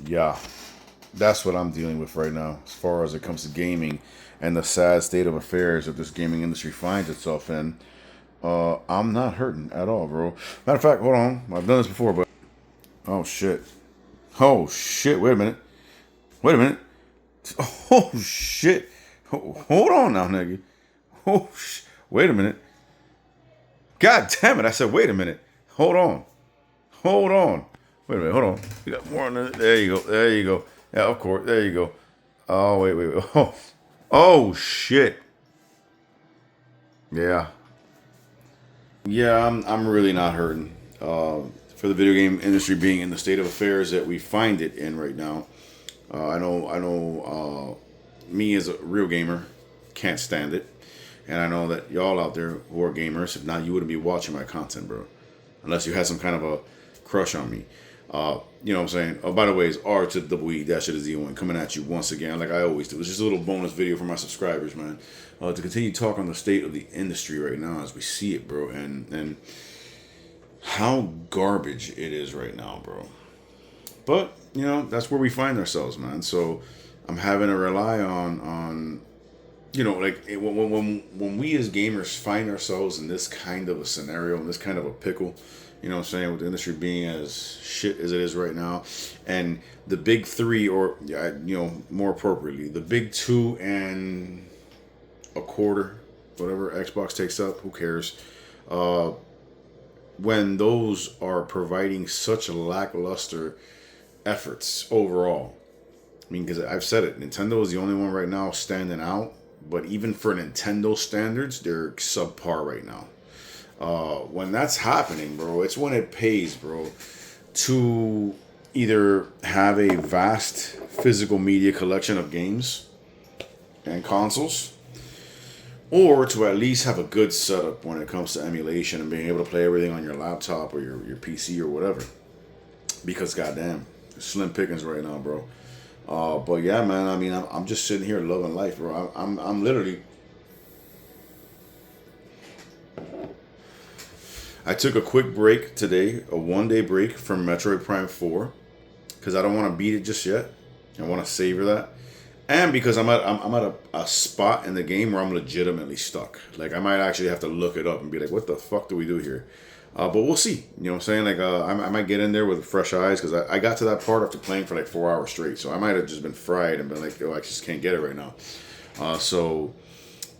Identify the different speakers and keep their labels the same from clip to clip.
Speaker 1: Yeah, that's what I'm dealing with right now as far as it comes to gaming and the sad state of affairs that this gaming industry finds itself in. I'm not hurting at all, bro. Matter of fact, hold on. I've done this before, but oh shit. Oh shit. Wait a minute. Wait a minute. Oh shit. Hold on now, nigga. Wait a minute. God damn it. I said, wait a minute. Hold on. Hold on. Wait a minute. Hold on. You got more on there. There you go. There you go. Yeah, of course. There you go. Oh, wait. Oh shit. Yeah. Yeah, I'm really not hurting. For the video game industry being in the state of affairs that we find it in right now. I know, me as a real gamer can't stand it. And I know that y'all out there who are gamers, if not, you wouldn't be watching my content, bro. Unless you had some kind of a crush on me. You know what I'm saying? Oh, by the way, it's R to the double E, that shit is the one coming at you once again, like I always do. It's just a little bonus video for my subscribers, man. To continue talk on the state of the industry right now as we see it, bro, and how garbage it is right now, bro. But you know that's where we find ourselves, man. So I'm having to rely on like when we as gamers find ourselves in this kind of a scenario, in this kind of a pickle, you know what I'm saying, with the industry being as shit as it is right now, and the big three, or more appropriately, the big two and a quarter, whatever Xbox takes up, who cares? Uh, when those are providing such lackluster efforts overall. I mean, because I've said it, Nintendo is the only one right now standing out. But even for Nintendo standards, they're subpar right now. When that's happening, bro, it's when it pays, bro, to either have a vast physical media collection of games and consoles, or to at least have a good setup when it comes to emulation and being able to play everything on your laptop or your PC or whatever. Because goddamn, slim pickings right now, bro. But yeah, man. I mean, I'm just sitting here loving life, bro. I'm literally. I took a quick break today, a 1 day break from Metroid Prime 4, because I don't want to beat it just yet. I want to savor that, and because I'm at a spot in the game where I'm legitimately stuck. Like I might actually have to look it up and be like, what the fuck do we do here? But we'll see. You know what I'm saying? Like, I might get in there with fresh eyes because I got to that part after playing for like 4 hours straight. So I might have just been fried and been like, oh, I just can't get it right now.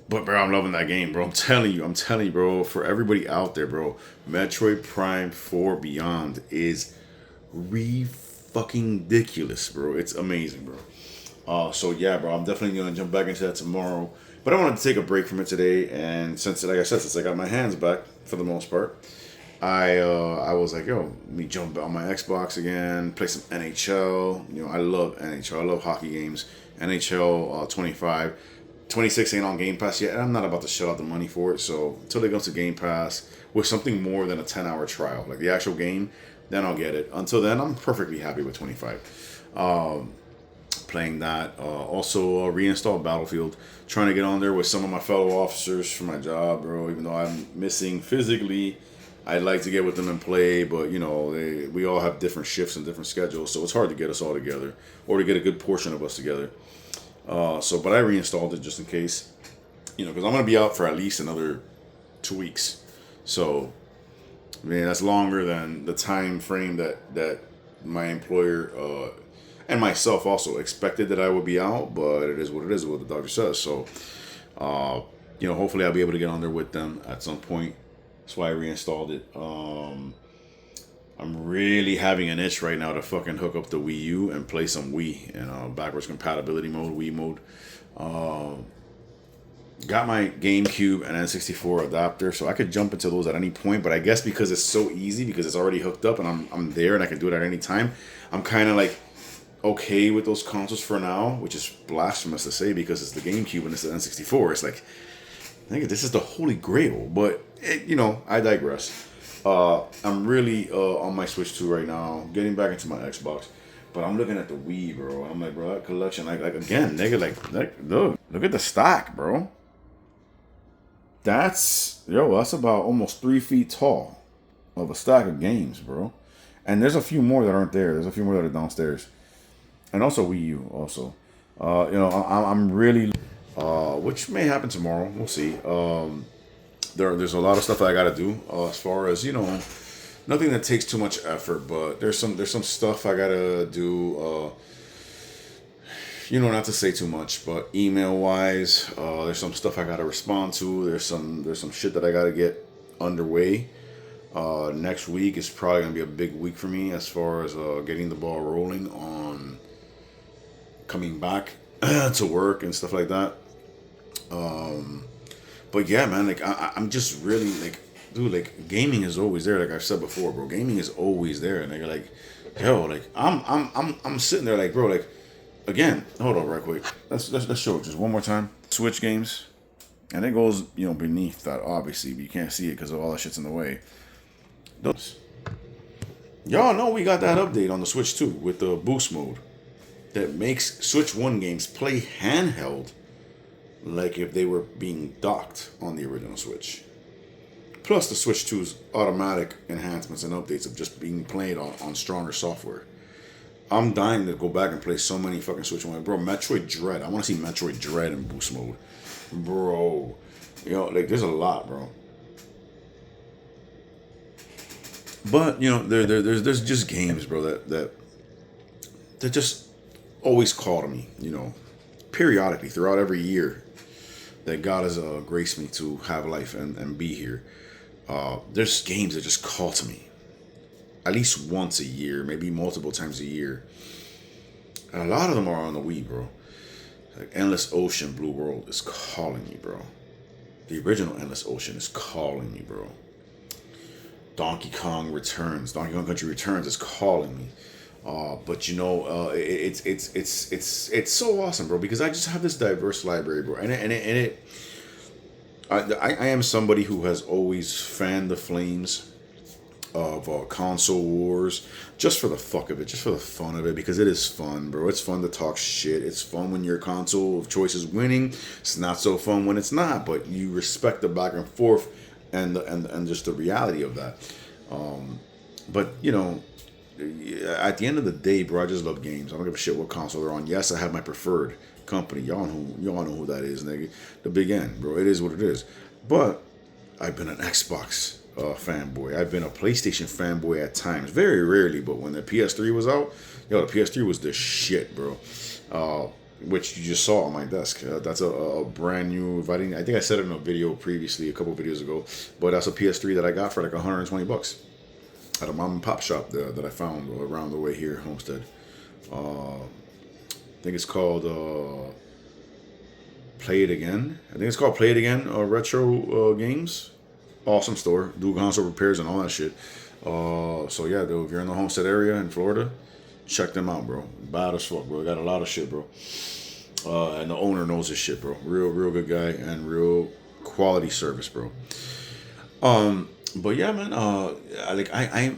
Speaker 1: But bro, I'm loving that game, bro. I'm telling you, bro. For everybody out there, bro, Metroid Prime 4 Beyond is fucking ridiculous, bro. It's amazing, bro. So yeah, bro, I'm definitely gonna jump back into that tomorrow. But I wanted to take a break from it today, and since I got my hands back for the most part. I was like, yo, let me jump on my Xbox again, play some NHL. You know, I love NHL. I love hockey games. NHL 25. 26 ain't on Game Pass yet, and I'm not about to shell out the money for it. So until it goes to Game Pass with something more than a 10-hour trial, like the actual game, then I'll get it. Until then, I'm perfectly happy with 25. Playing that. Also, reinstall Battlefield. Trying to get on there with some of my fellow officers for my job, bro. Even though I'm missing physically, I'd like to get with them and play, but we all have different shifts and different schedules, so it's hard to get us all together or to get a good portion of us together. But I reinstalled it just in case, because I'm gonna be out for at least another 2 weeks. So, man, that's longer than the time frame that my employer and myself also expected that I would be out. But it is what it is, what the doctor says. So, hopefully I'll be able to get on there with them at some point. That's why I reinstalled it. I'm really having an itch right now to fucking hook up the Wii U and play some Wii in backwards compatibility mode, Wii mode. Got my GameCube and N64 adapter, so I could jump into those at any point. But I guess because it's so easy, because it's already hooked up and I'm there and I can do it at any time, I'm kind of like okay with those consoles for now, which is blasphemous to say because it's the GameCube and it's the N64. It's like, I think this is the holy grail, but I digress. I'm really on my Switch 2 right now, getting back into my Xbox, but I'm looking at the Wii, bro. I'm like, bro, that collection, like again, nigga, like look at the stack, bro. That's about almost 3 feet tall of a stack of games, bro. And there's a few more that aren't there. There's a few more that are downstairs. and also Wii U also. I'm really, which may happen tomorrow. We'll see. There's a lot of stuff that I got to do as far as nothing that takes too much effort, but there's some stuff I gotta do. Not to say too much, but email wise, there's some stuff I gotta respond to. There's some shit that I gotta get underway. Next week is probably gonna be a big week for me as far as getting the ball rolling on coming back to work and stuff like that. But yeah, man, like I'm just really like, dude, like gaming is always there. Like I've said before, bro, gaming is always there, and they're like, yo, like I'm sitting there like, bro, like again, hold on, right quick. Let's show it just one more time. Switch games, and it goes beneath that obviously, but you can't see it because all that shit's in the way. Those, y'all know we got that update on the Switch too with the boost mode that makes Switch 1 games play handheld like if they were being docked on the original Switch. Plus the Switch 2's automatic enhancements and updates of just being played on stronger software. I'm dying to go back and play so many fucking Switch 1. Bro, Metroid Dread. I want to see Metroid Dread in boost mode. Bro. Like there's a lot, bro. But, there's just games, bro, that just always call to me, periodically throughout every year that God has graced me to have life and be here. There's games that just call to me at least once a year, maybe multiple times a year. And a lot of them are on the Wii, bro. Like Endless Ocean Blue World is calling me, bro. The original Endless Ocean is calling me, bro. Donkey Kong Country Returns is calling me. But it's so awesome, bro, because I just have this diverse library, bro, I am somebody who has always fanned the flames of console wars just for the fuck of it, just for the fun of it, because it is fun, bro. It's fun to talk shit. It's fun when your console of choice is winning. It's not so fun when it's not, but you respect the back and forth and just the reality of that. But at the end of the day, bro, I just love games. I don't give a shit what console they're on. Yes, I have my preferred company. Y'all know who that is, nigga. The Big N, bro. It is what it is. But I've been an Xbox fanboy. I've been a PlayStation fanboy at times. Very rarely, but when the PS3 was out, the PS3 was the shit, bro. Which you just saw on my desk. That's a brand new. I think I said it in a video previously, a couple videos ago. But that's a PS3 that I got for like $120 at a mom and pop shop that I found around the way here, Homestead. I think it's called Play It Again. I think it's called Play It Again Retro Games. Awesome store. Do console repairs and all that shit. So yeah, dude, if you're in the Homestead area in Florida, check them out, bro. Bad as fuck, bro. They got a lot of shit, bro. And the owner knows his shit, bro. Real good guy and real quality service, bro. But yeah, man.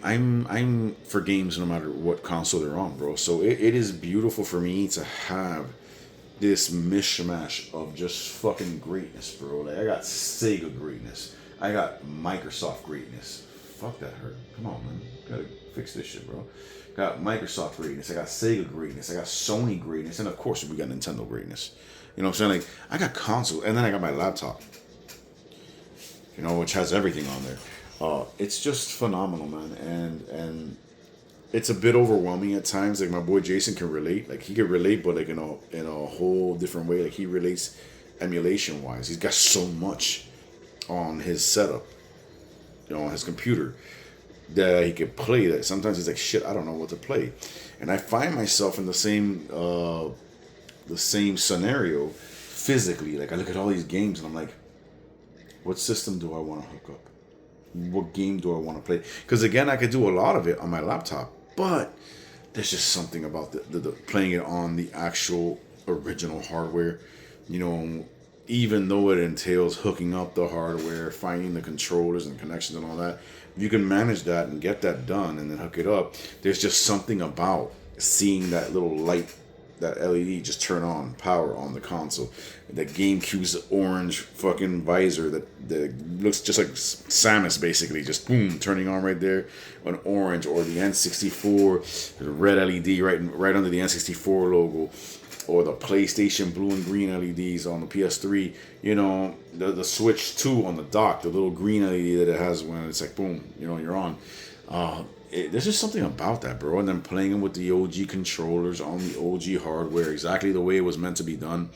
Speaker 1: I'm for games no matter what console they're on, bro. So it is beautiful for me to have this mishmash of just fucking greatness, bro. Like I got Sega greatness. I got Microsoft greatness. Fuck that hurt. Come on, man. Gotta fix this shit, bro. Got Microsoft greatness. I got Sega greatness. I got Sony greatness. And of course, we got Nintendo greatness. You know what I'm saying? Like, I got console. And then I got my laptop. Which has everything on there. It's just phenomenal, man. And it's a bit overwhelming at times. Like, my boy Jason can relate. Like, he can relate, but like in a whole different way. Like, he relates emulation-wise. He's got so much on his setup, on his computer, that he could play that sometimes he's like, shit, I don't know what to play. And I find myself in the same scenario physically. Like I look at all these games and I'm like, what system do I want to hook up? What game do I want to play? Because again, I could do a lot of it on my laptop, but there's just something about the playing it on the actual original hardware, even though it entails hooking up the hardware, finding the controllers and connections and all that. If you can manage that and get that done and then hook it up, there's just something about seeing that little light that LED just turn on power on the console. The GameCube's orange fucking visor that looks just like Samus, basically, just boom, turning on right there, an orange, or the N64 the red LED right under the N64 logo, or the PlayStation blue and green LEDs on the PS3. You know, the Switch 2 on the dock, the little green LED that it has when it's like boom, you know, you're on. There's just something about that, bro. And then playing them with the OG controllers on the OG hardware, exactly the way it was meant to be done.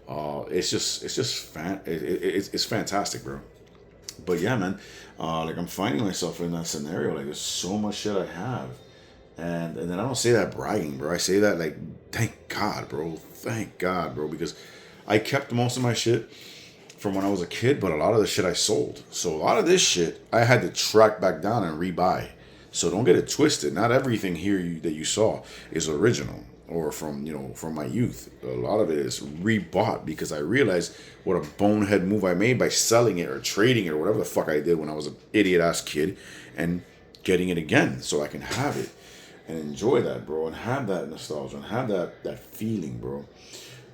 Speaker 1: It's fantastic, bro. But yeah, man, like I'm finding myself in that scenario. Like there's so much shit I have, and then I don't say that bragging, bro. I say that like, thank God, bro. Thank God, bro, because I kept most of my shit from when I was a kid, but a lot of the shit I sold. So a lot of this shit I had to track back down and rebuy. So don't get it twisted. Not everything here that you saw is original or from my youth. A lot of it is rebought because I realized what a bonehead move I made by selling it or trading it or whatever the fuck I did when I was an idiot ass kid, and getting it again so I can have it and enjoy that, bro, and have that nostalgia and have that feeling, bro.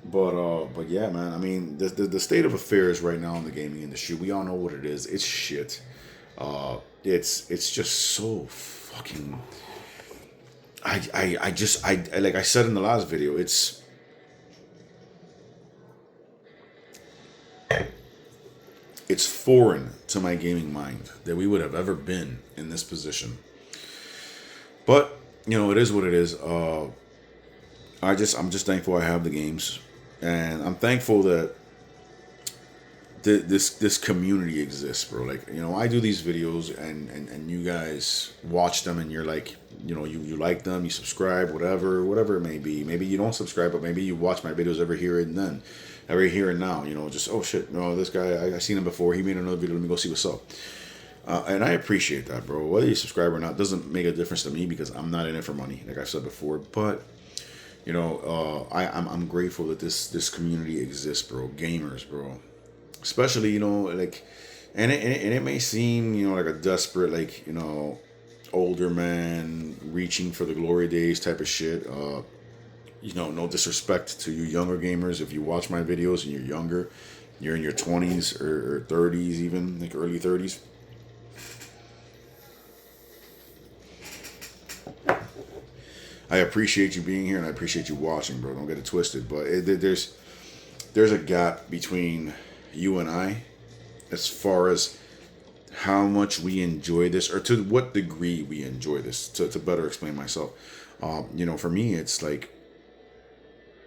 Speaker 1: But yeah, man. I mean, the state of affairs right now in the gaming industry, we all know what it is. It's shit. It's just so fucking. I like I said in the last video. It's foreign to my gaming mind that we would have ever been in this position. But you know, it is what it is. I'm just thankful I have the games, and I'm thankful that this community exists, bro. Like, you know, I do these videos, and you guys watch them, and you're like, you know, you like them, you subscribe, whatever it may be. Maybe you don't subscribe, but maybe you watch my videos every here and now. You know, just, oh shit, no, this guy, I seen him before. He made another video. Let me go see what's up. And I appreciate that, bro. Whether you subscribe or not doesn't make a difference to me because I'm not in it for money, like I've said before. But you know, I'm grateful that this community exists, bro. Gamers, bro. Especially, you know, like, and it may seem, you know, like a desperate, like, you know, older man reaching for the glory days type of shit. You know, no disrespect to you younger gamers. If you watch my videos and you're younger, you're in your 20s or 30s, even like early 30s. I appreciate you being here and I appreciate you watching, bro. Don't get it twisted. But there's a gap between you and I as far as how much we enjoy this, or to what degree we enjoy this, to better explain myself. You know, for me, it's like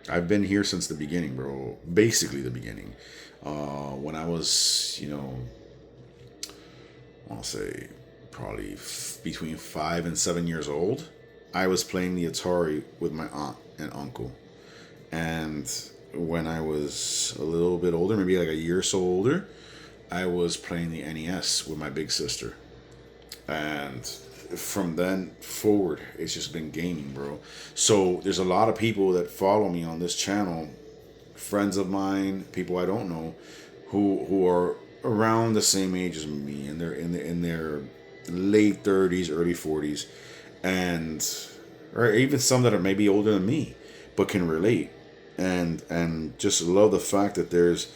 Speaker 1: I've been here since the beginning, bro. Basically the beginning. When I was, you know, I'll say probably between 5 and 7 years old, I was playing the Atari with my aunt and uncle. And when I was a little bit older, maybe like a year or so older, I was playing the NES with my big sister. And from then forward, it's just been gaming, bro. So there's a lot of people that follow me on this channel, friends of mine, people I don't know, who are around the same age as me, and they're in their late 30s, early 40s, and or even some that are maybe older than me, but can relate, and just love the fact that there's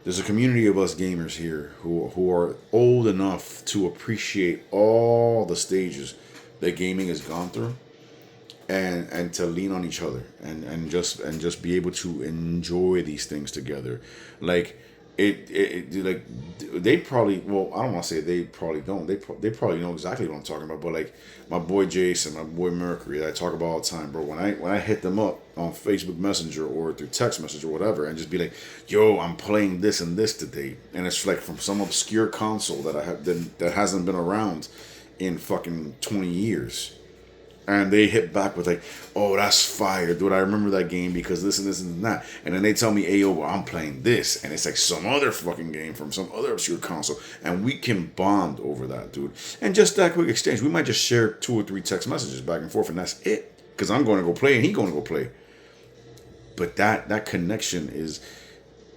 Speaker 1: a community of us gamers here who are old enough to appreciate all the stages that gaming has gone through, and to lean on each other and just be able to enjoy these things together. Like it like they probably, well, I don't want to say they probably don't, they probably know exactly what I'm talking about. But like my boy Jason, my boy Mercury, that I talk about all the time, bro, when I hit them up on Facebook Messenger or through text message or whatever, and just be like, yo, I'm playing this and this today, and it's like from some obscure console that hasn't been around in fucking 20 years. And they hit back with like, oh, that's fire, dude. I remember that game because this and this and that. And then they tell me, hey, yo, well, I'm playing this. And it's like some other fucking game from some other obscure console. And we can bond over that, dude. And just that quick exchange. We might just share 2 or 3 text messages back and forth, and that's it. Because I'm going to go play and he's going to go play. But that connection is,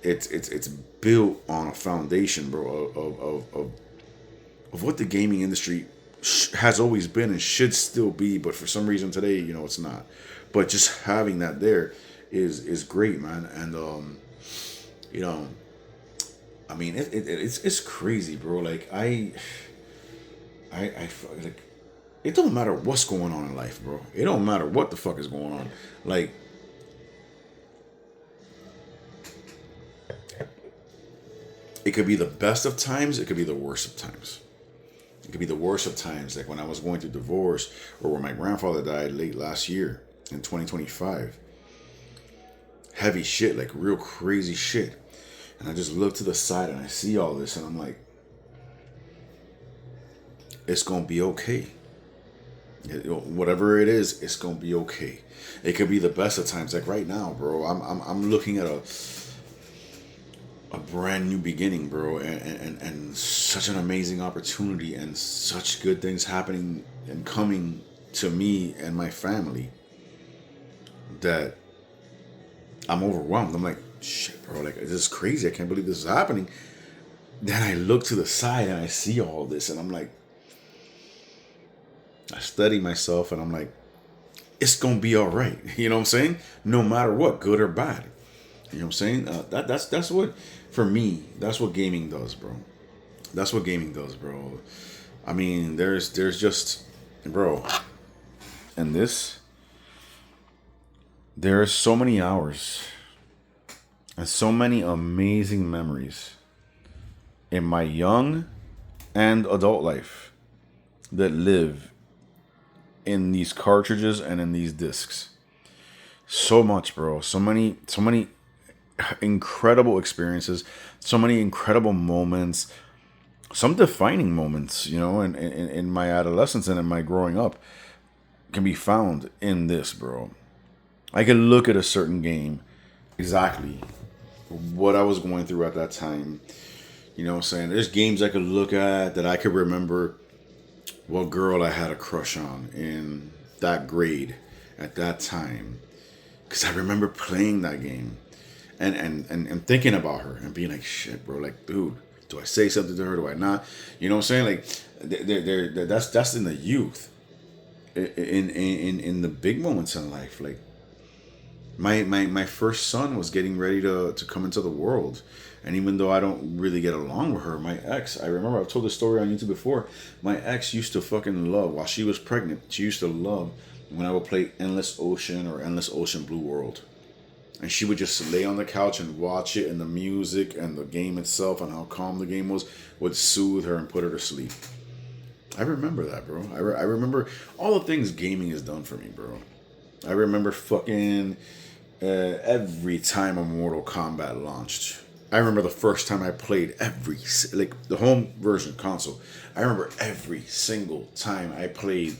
Speaker 1: it's built on a foundation, bro, of what the gaming industry has always been and should still be, but for some reason today, you know, it's not. But just having that there, is great, man. And you know, I mean, it's crazy, bro. Like like it don't matter what's going on in life, bro. It don't matter what the fuck is going on. Like it could be the best of times, it could be the worst of times. It could be the worst of times, like when I was going through divorce or when my grandfather died late last year in 2025. Heavy shit, like real crazy shit. And I just look to the side and I see all this and I'm like, it's gonna be okay. Whatever it is, it's gonna be okay. It could be the best of times. Like right now, bro, I'm looking at a brand new beginning, bro, and such an amazing opportunity and such good things happening and coming to me and my family that I'm overwhelmed. I'm like, shit, bro, like this is crazy. I can't believe this is happening. Then I look to the side and I see all this and I'm like, I study myself and I'm like, it's gonna be all right. You know what I'm saying? No matter what, good or bad. You know what I'm saying? That's what, for me, that's what gaming does, bro. That's what gaming does, bro. I mean, there's just, bro, and this, there are so many hours and so many amazing memories in my young and adult life that live in these cartridges and in these discs. So much, bro. So many incredible experiences, so many incredible moments, some defining moments, you know, in my adolescence and in my growing up can be found in this, bro. I could look at a certain game, exactly what I was going through at that time. You know what I'm saying? There's games I could look at that I could remember what girl I had a crush on in that grade at that time. Because I remember playing that game and thinking about her and being like, shit, bro, like, dude, do I say something to her? Do I not? You know what I'm saying? Like, that's in the youth. In the big moments in life, like my first son was getting ready to come into the world, and even though I don't really get along with her, my ex, I remember I've told this story on YouTube before. My ex used to fucking love, while she was pregnant, she used to love when I would play Endless Ocean or Endless Ocean Blue World. And she would just lay on the couch and watch it, and the music and the game itself and how calm the game was would soothe her and put her to sleep. I remember that, bro. I remember all the things gaming has done for me, bro. I remember fucking every time a Mortal Kombat launched. I remember the first time I played like the home version console. I remember every single time I played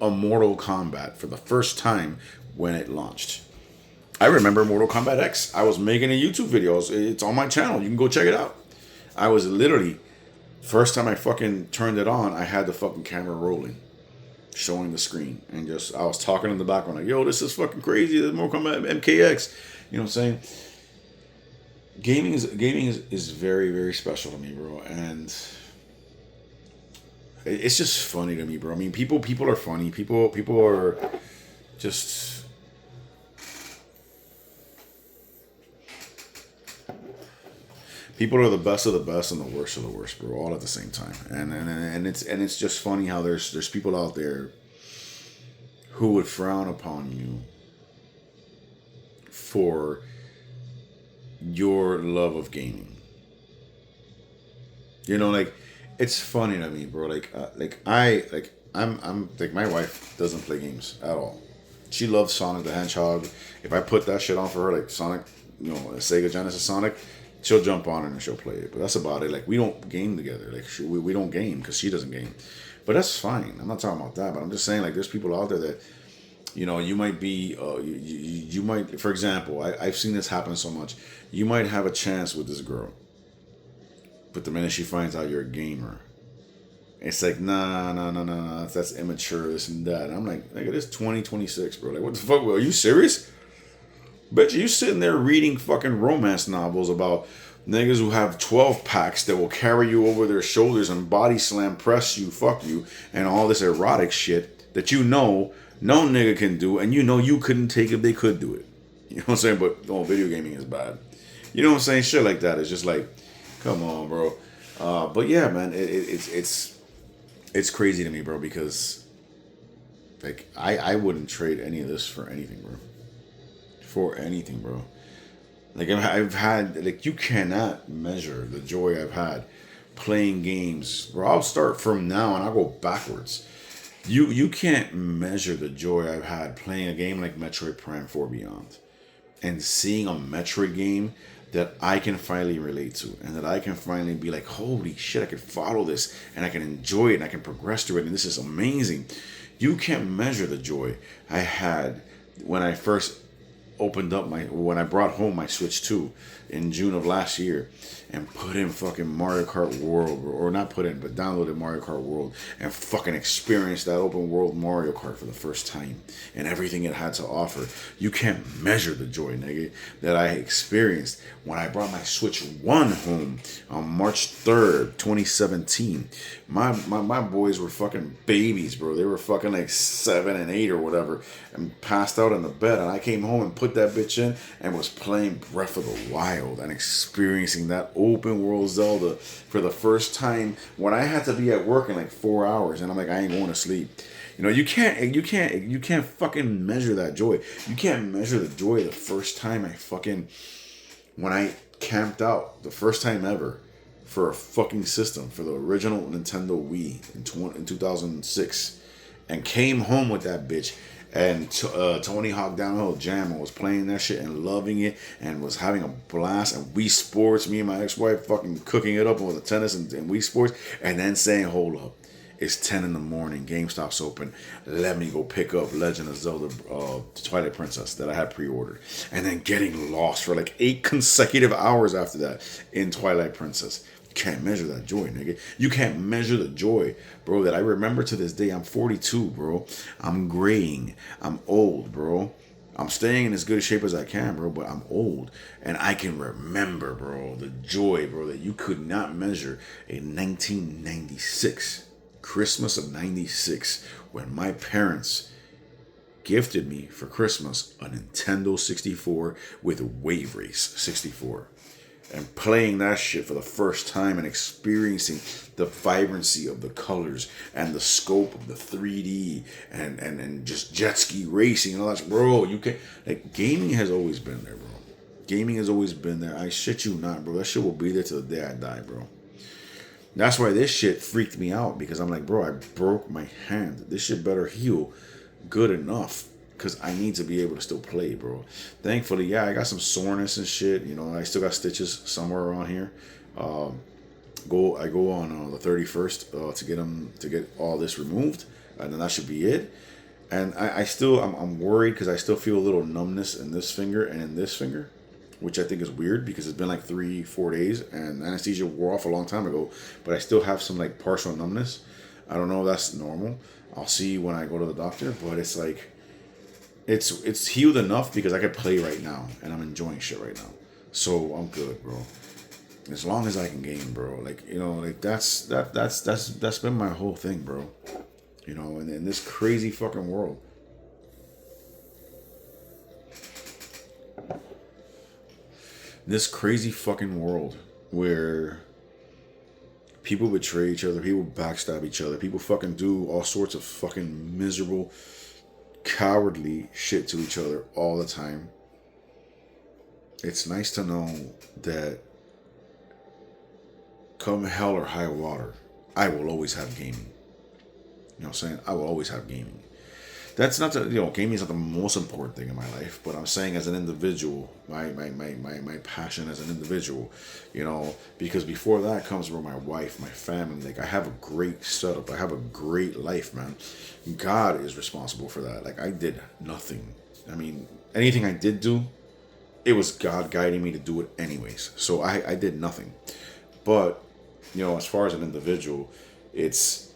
Speaker 1: a Mortal Kombat for the first time when it launched. I remember Mortal Kombat X. I was making a YouTube video. It's on my channel. You can go check it out. I was literally, first time I fucking turned it on, I had the fucking camera rolling, showing the screen. And just, I was talking in the background like, yo, this is fucking crazy. There's Mortal Kombat MKX. You know what I'm saying? Gaming is very, very special to me, bro. And it's just funny to me, bro. I mean, people are funny. People are just... People are the best of the best and the worst of the worst, bro, all at the same time. And it's just funny how there's people out there who would frown upon you for your love of gaming. You know, like, it's funny to me, bro. I'm like, my wife doesn't play games at all. She loves Sonic the Hedgehog. If I put that shit on for her, like Sonic, you know, Sega Genesis Sonic, she'll jump on it and she'll play it. But that's about it. Like, we don't game together. Like, we don't game because she doesn't game. But that's fine. I'm not talking about that. But I'm just saying, like, there's people out there that, you know, you might be, you might, for example, I've seen this happen so much. You might have a chance with this girl, but the minute she finds out you're a gamer, it's like, nah, that's immature, this and that. And I'm like, nigga, this 2026, bro. Like, what the fuck? Are you serious? Bet you sitting there reading fucking romance novels about niggas who have 12 packs that will carry you over their shoulders and body slam, press you, fuck you, and all this erotic shit that you know no nigga can do, and you know you couldn't take if they could do it. know what I'm saying? But no, video gaming is bad. You know what I'm saying? Shit like that. It's just like, come on, bro. But yeah, man, it's crazy to me, bro, because like I wouldn't trade any of this for anything, bro. For anything, bro. Like I've had, like, you cannot measure the joy I've had playing games. Bro, I'll start from now and I'll go backwards. You can't measure the joy I've had playing a game like Metroid Prime 4 Beyond and seeing a Metroid game that I can finally relate to and that I can finally be like, holy shit, I can follow this and I can enjoy it and I can progress through it and this is amazing. You can't measure the joy I had when I first opened up when I brought home my Switch 2 in June of last year and put in fucking Mario Kart World, or not put in, but downloaded Mario Kart World and fucking experienced that open world Mario Kart for the first time and everything it had to offer. You can't measure the joy, nigga, that I experienced when I brought my Switch 1 home on March 3rd, 2017. My boys were fucking babies, bro. They were fucking like 7 and 8 or whatever and passed out in the bed, and I came home and put that bitch in and was playing Breath of the Wild and experiencing that open world Zelda for the first time when I had to be at work in like 4 hours and I'm like, I ain't going to sleep. You know, you can't fucking measure that joy. You can't measure the joy the first time when I camped out the first time ever for a fucking system for the original Nintendo Wii in 2006 and came home with that bitch. And Tony Hawk Downhill Jam was playing that shit and loving it and was having a blast. And Wii Sports, me and my ex-wife fucking cooking it up with the tennis and Wii Sports. And then saying, hold up, it's 10 in the morning, GameStop's open. Let me go pick up Legend of Zelda Twilight Princess that I had pre-ordered. And then getting lost for like 8 consecutive hours after that in Twilight Princess. Can't measure that joy, nigga. You can't measure the joy, bro, that I remember to this day. I'm 42, bro. I'm graying. I'm old, bro. I'm staying in as good a shape as I can, bro, but I'm old. And I can remember, bro, the joy, bro, that you could not measure in 1996. Christmas of 96, when my parents gifted me for Christmas a Nintendo 64 with Wave Race 64. And playing that shit for the first time and experiencing the vibrancy of the colors and the scope of the 3D and just jet ski racing and all that. Bro, you can, like, gaming has always been there, bro. Gaming has always been there. I shit you not, bro. That shit will be there till the day I die, bro. That's why this shit freaked me out, because I'm like, bro, I broke my hand. This shit better heal good enough, because I need to be able to still play, bro. Thankfully, yeah, I got some soreness and shit. You know, I still got stitches somewhere around here. I go on the 31st to get all this removed, and then that should be it. And I'm worried because I still feel a little numbness in this finger and in this finger, which I think is weird because it's been like 3-4 days and anesthesia wore off a long time ago, but I still have some like partial numbness. I don't know if that's normal. I'll see when I go to the doctor, but it's like, it's healed enough because I can play right now and I'm enjoying shit right now. So I'm good, bro. As long as I can game, bro. Like, you know, like that's been my whole thing, bro. You know, in this crazy fucking world. This crazy fucking world where people betray each other, people backstab each other, people fucking do all sorts of fucking miserable, cowardly shit to each other all the time. It's nice to know that come hell or high water, I will always have gaming. You know what I'm saying? I will always have gaming. That's not gaming is not the most important thing in my life, but I'm saying as an individual, my passion as an individual, you know, because before that comes my wife, my family. Like, I have a great setup. I have a great life, man. God is responsible for that. Like, I did nothing. I mean, anything I did do, it was God guiding me to do it anyways. So I did nothing. But, you know, as far as an individual, it's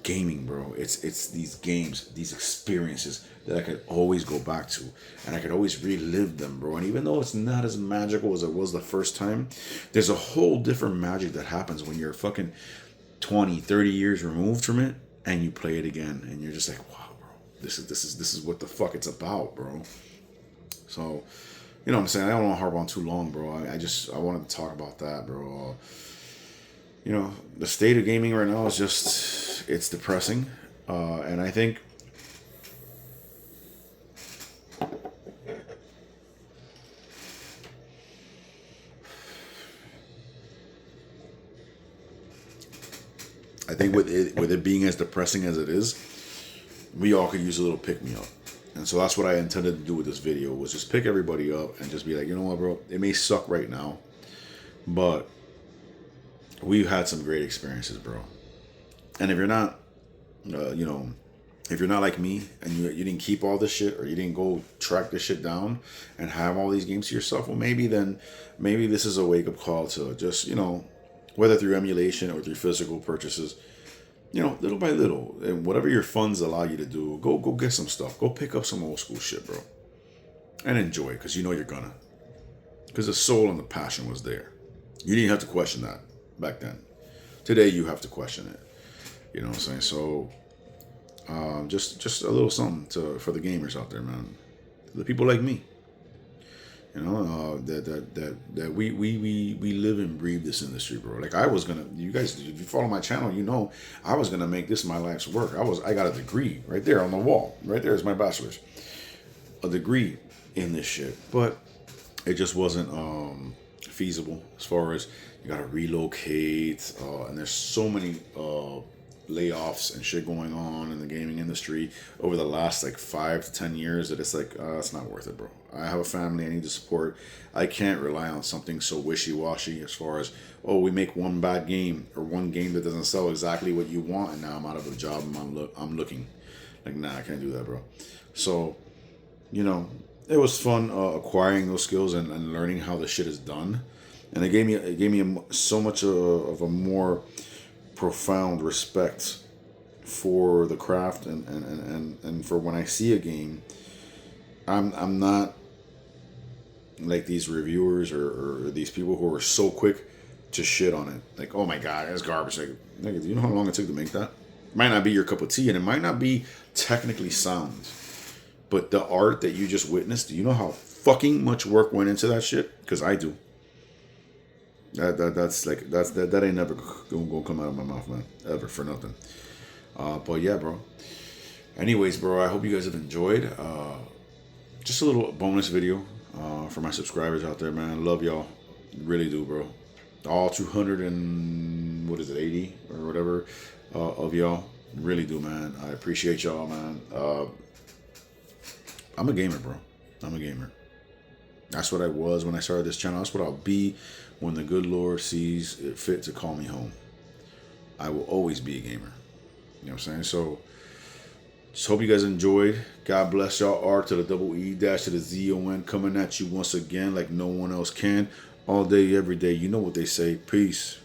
Speaker 1: gaming, bro. It's these games, these experiences that I could always go back to, and I could always relive them, bro. And even though it's not as magical as it was the first time, there's a whole different magic that happens when you're fucking 20, 30 years removed from it and you play it again and you're just like, wow, bro, this is what the fuck it's about, bro. So, you know what I'm saying? I don't want to harp on too long, bro. I wanted to talk about that, bro. You know, the state of gaming right now is just, it's depressing. And I think with it being as depressing as it is, we all could use a little pick me up. And so that's what I intended to do with this video, was just pick everybody up and just be like, you know what, bro, it may suck right now, but we've had some great experiences, bro. And if you're not, you know, if you're not like me and you didn't keep all this shit, or you didn't go track this shit down and have all these games to yourself, well, maybe this is a wake up call to just, you know, whether through emulation or through physical purchases, you know, little by little, and whatever your funds allow you to do, go get some stuff. Go pick up some old school shit, bro, and enjoy it, because you know you're gonna. Because the soul and the passion was there. You didn't have to question that back then. Today you have to question it. You know what I'm saying? So, just a little something for the gamers out there, man. The people like me. You know, that we live and breathe this industry, bro. Like, I was gonna, you guys, if you follow my channel, you know, I was gonna make this my life's work. I got a degree right there on the wall. Right there is my bachelor's, a degree in this shit. But it just wasn't feasible, as far as you gotta relocate, and there's so many layoffs and shit going on in the gaming industry over the last like 5 to 10 years, that it's like, it's not worth it, bro. I have a family I need to support. I can't rely on something so wishy-washy, as far as, oh, we make one bad game or one game that doesn't sell exactly what you want, and now I'm out of a job and I'm looking. Like, nah, I can't do that, bro. So, you know, it was fun acquiring those skills and learning how the shit is done, and it gave me so much of a more profound respect for the craft, and for when I see a game, I'm not like these reviewers or these people who are so quick to shit on it. Like, oh my god, that's garbage. Like, nigga, do you know how long it took to make that? It might not be your cup of tea, and it might not be technically sound, but the art that you just witnessed, do you know how fucking much work went into that shit? Because I do. That ain't never gonna come out of my mouth, man, ever, for nothing. But yeah, bro. Anyways, bro, I hope you guys have enjoyed. Just a little bonus video for my subscribers out there, man. I love y'all, really do, bro. All 200 and what is it, 80 or whatever of y'all, really do, man. I appreciate y'all, man. I'm a gamer, bro. I'm a gamer. That's what I was when I started this channel. That's what I'll be when the good Lord sees it fit to call me home. I will always be a gamer. You know what I'm saying? So, just hope you guys enjoyed. God bless y'all. R to the double E dash to the ZON, coming at you once again like no one else can. All day, every day. You know what they say. Peace.